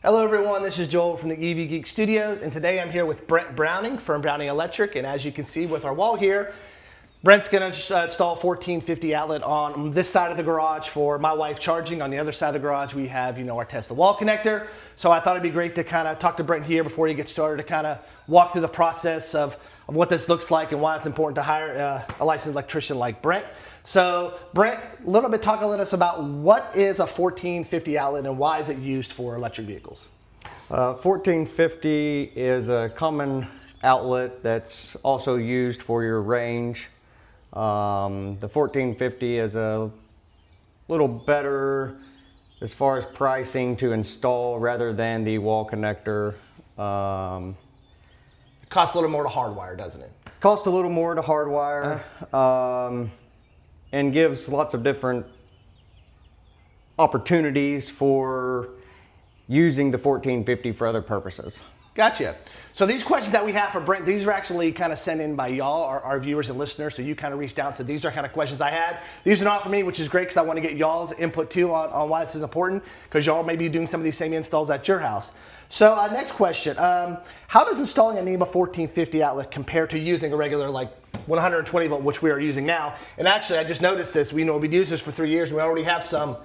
Hello everyone, this is Joel from the Geek Studios, and today I'm here with Brent Browning from Browning Electric, and as you can see with our wall here, Brent's going to install a 1450 outlet on this side of the garage for my wife charging. On the other side of the garage we have, our Tesla wall connector. So I thought it'd be great to kind of talk to Brent here before he gets started to kind of walk through the process of what this looks like and why it's important to hire a licensed electrician like Brent. So Brent, a little bit talk to us about what is a 1450 outlet and why is it used for electric vehicles? 1450 is a common outlet that's also used for your range. The 1450 is a little better as far as pricing to install rather than the wall connector. It costs a little more to hardwire, doesn't it? Costs a little more to hardwire, and gives lots of different opportunities for using the 1450 for other purposes. Gotcha. So these questions that we have for Brent, these are actually kind of sent in by y'all, our viewers and listeners. So you kind of reached out and said, these are kind of questions I had. These are not for me, which is great because I want to get y'all's input too on why this is important, because y'all may be doing some of these same installs at your house. So next question, how does installing a NEMA 1450 outlet compare to using a regular like 120 volt, which we are using now? And actually, I just noticed this. We've used this for 3 years and we already have some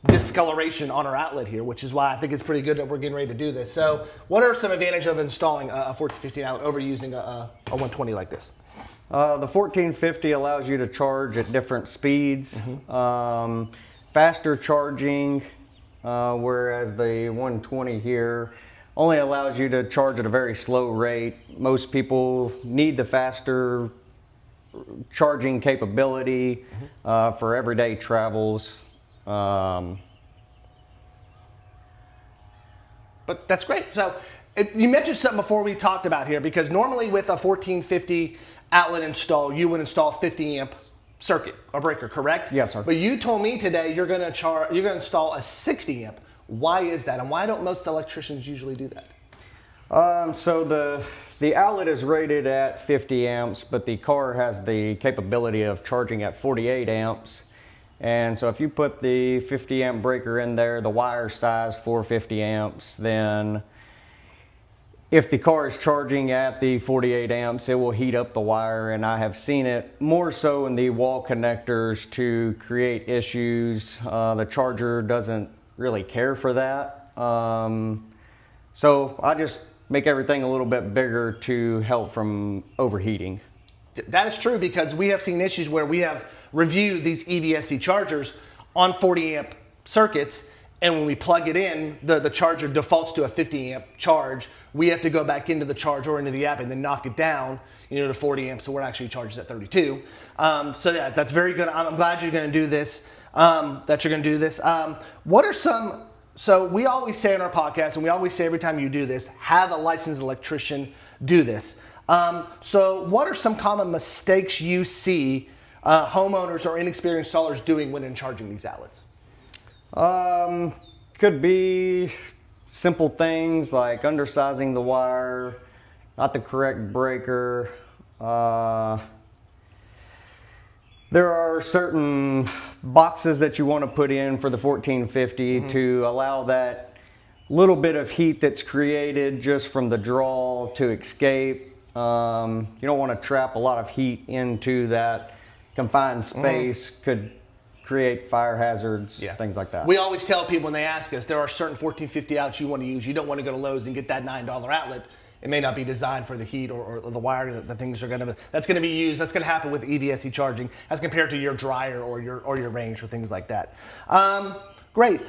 discoloration on our outlet here, which is why I think it's pretty good that we're getting ready to do this. So what are some advantages of installing a 1450 outlet over using a 120 like this? The 1450 allows you to charge at different speeds, faster charging, whereas the 120 here only allows you to charge at a very slow rate. Most people need the faster charging capability for everyday travels. But that's great. So you mentioned something before we talked about here, because normally with a 1450 outlet install, you would install a 50 amp circuit or breaker, correct? Yes, sir. But you told me today you're going to install a 60 amp. Why is that, and why don't most electricians usually do that? So the outlet is rated at 50 amps, but the car has the capability of charging at 48 amps. And so if you put the 50 amp breaker in there, the wire size for 50 amps, then if the car is charging at the 48 amps, it will heat up the wire. And I have seen it more so in the wall connectors to create issues. The charger doesn't really care for that. So I just make everything a little bit bigger to help from overheating. That is true, because we have seen issues where we have reviewed these EVSE chargers on 40 amp circuits, and when we plug it in, the charger defaults to a 50 amp charge. We have to go back into the charge or into the app and then knock it down, to 40 amps, so we're actually charged at 32. So yeah, that's very good. I'm glad you're going to do this. What are some? So we always say in our podcast, and we always say every time you do this, have a licensed electrician do this. So what are some common mistakes you see homeowners or inexperienced installers doing when charging these outlets? Could be simple things like undersizing the wire, not the correct breaker. There are certain boxes that you want to put in for the 1450 to allow that little bit of heat that's created just from the draw to escape. You don't want to trap a lot of heat into that confined space. Could create fire hazards, things like that. We always tell people when they ask us, there are certain 1450 outlets you want to use. You don't want to go to Lowe's and get that $9 outlet. It may not be designed for the heat or the wire that the things are going to, that's going to be used. That's going to happen with EVSE charging as compared to your dryer or your range or things like that. Great.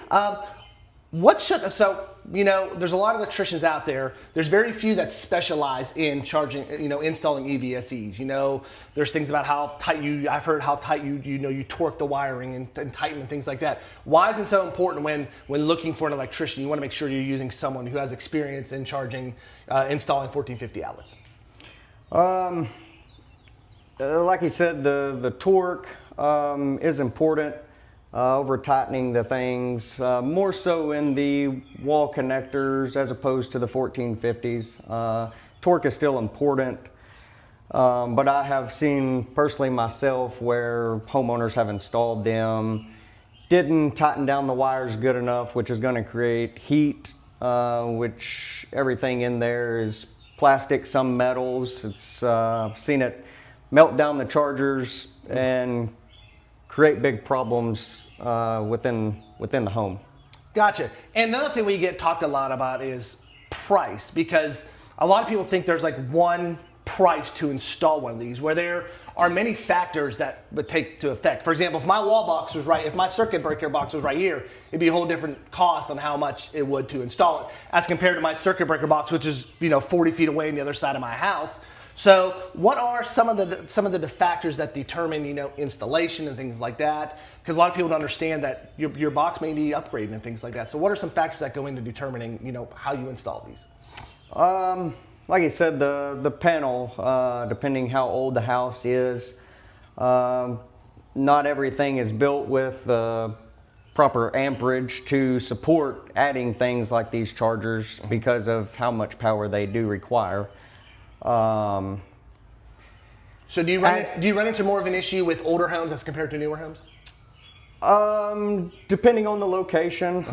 There's a lot of electricians out there. There's very few that specialize in charging, installing EVSEs. There's things about how tight I've heard how tight you torque the wiring and tighten and things like that. Why is it so important when looking for an electrician? You want to make sure you're using someone who has experience in charging, installing 1450 outlets. Like you said, the torque is important. Over tightening the things, more so in the wall connectors as opposed to the 1450s. Torque is still important, but I have seen personally myself where homeowners have installed them, didn't tighten down the wires good enough, which is going to create heat which everything in there is plastic, some metals. I've seen it melt down the chargers and create big problems within the home. Gotcha. And another thing we get talked a lot about is price, because a lot of people think there's like one price to install one of these, where there are many factors that would take to effect. For example, if my wall box was right, if my circuit breaker box was right here, it'd be a whole different cost on how much it would to install it, as compared to my circuit breaker box, which is 40 feet away on the other side of my house. So what are some of the factors that determine installation and things like that? Because a lot of people don't understand that your box may need upgrading and things like that. So what are some factors that go into determining how you install these? Like I said, the panel, depending how old the house is, not everything is built with the proper amperage to support adding things like these chargers because of how much power they do require. So do you run into more of an issue with older homes as compared to newer homes? Depending on the location,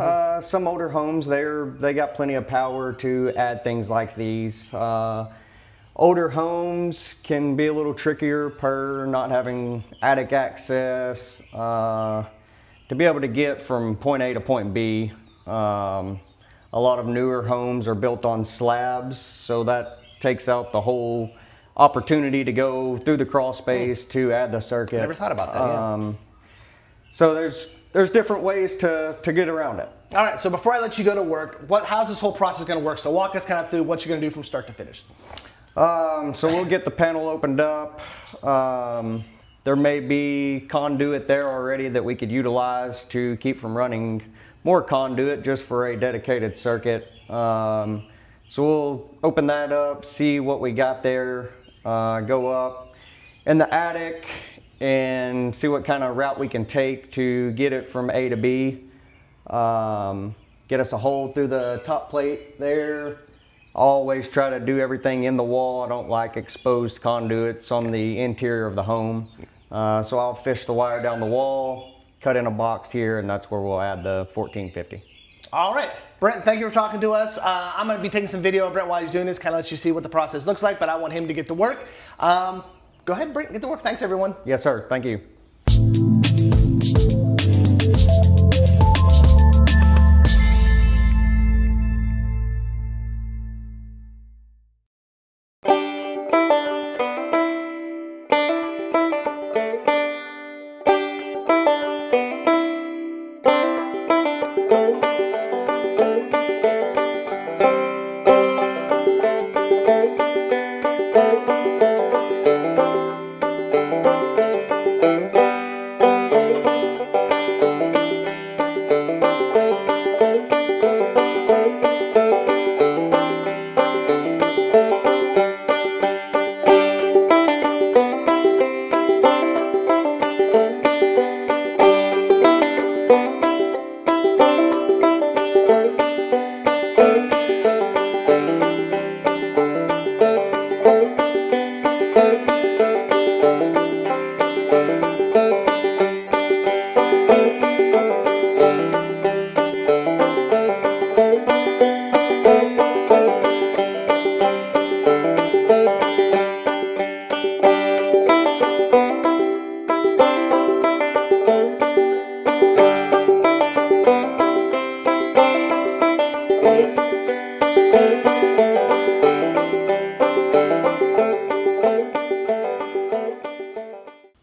some older homes, they got plenty of power to add things like these. Older homes can be a little trickier per not having attic access. To be able to get from point A to point B, a lot of newer homes are built on slabs, so that takes out the whole opportunity to go through the crawl space to add the circuit. I never thought about that. Yeah. So there's different ways to get around it. All right, so before I let you go to work, how's this whole process going to work? So walk us kind of through what you're going to do from start to finish. So we'll get the panel opened up. There may be conduit there already that we could utilize to keep from running more conduit just for a dedicated circuit. So we'll open that up, see what we got there, go up in the attic and see what kind of route we can take to get it from A to B. Get us a hole through the top plate there. Always try to do everything in the wall. I don't like exposed conduits on the interior of the home. So I'll fish the wire down the wall, cut in a box here, and that's where we'll add the 1450. All right, Brent, thank you for talking to us. I'm going to be taking some video of Brent while he's doing this, kind of let you see what the process looks like, but I want him to get to work. Go ahead, Brent, get to work. Thanks, everyone. Yes, sir. Thank you.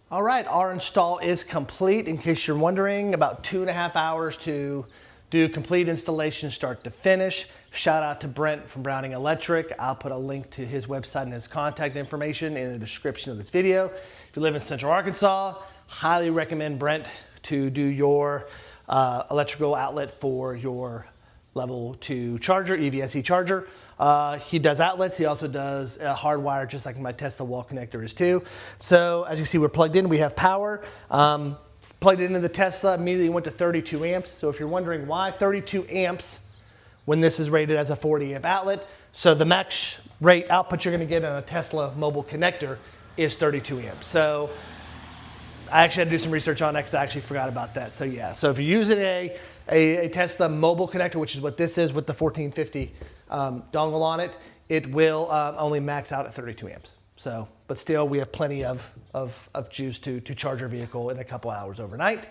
All right, our install is complete. In case you're wondering, about 2.5 hours to do complete installation start to finish. Shout out to Brent from Browning Electric. I'll put a link to his website and his contact information in the description of this video. If you live in Central Arkansas, highly recommend Brent to do your electrical outlet for your level 2 charger, EVSE charger. He does outlets. He also does hardwire, just like my Tesla wall connector is too. So as you see, we're plugged in. We have power. Plugged it into the Tesla, immediately went to 32 amps. So if you're wondering why 32 amps when this is rated as a 40 amp outlet, so the max rate output you're going to get on a Tesla mobile connector is 32 amps. So I actually had to do some research on it because I actually forgot about that. So yeah, so if you're using a a Tesla mobile connector, which is what this is with the 1450 dongle on it, it will only max out at 32 amps. So, but still, we have plenty of juice to charge our vehicle in a couple hours overnight.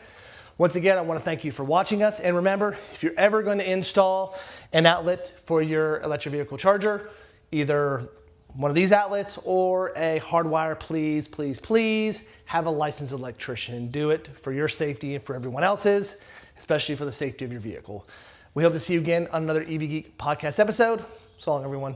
Once again, I want to thank you for watching us. And remember, if you're ever going to install an outlet for your electric vehicle charger, either one of these outlets or a hardwire, please, please, please have a licensed electrician do it for your safety and for everyone else's, especially for the safety of your vehicle. We hope to see you again on another EV Geek podcast episode. So long, everyone.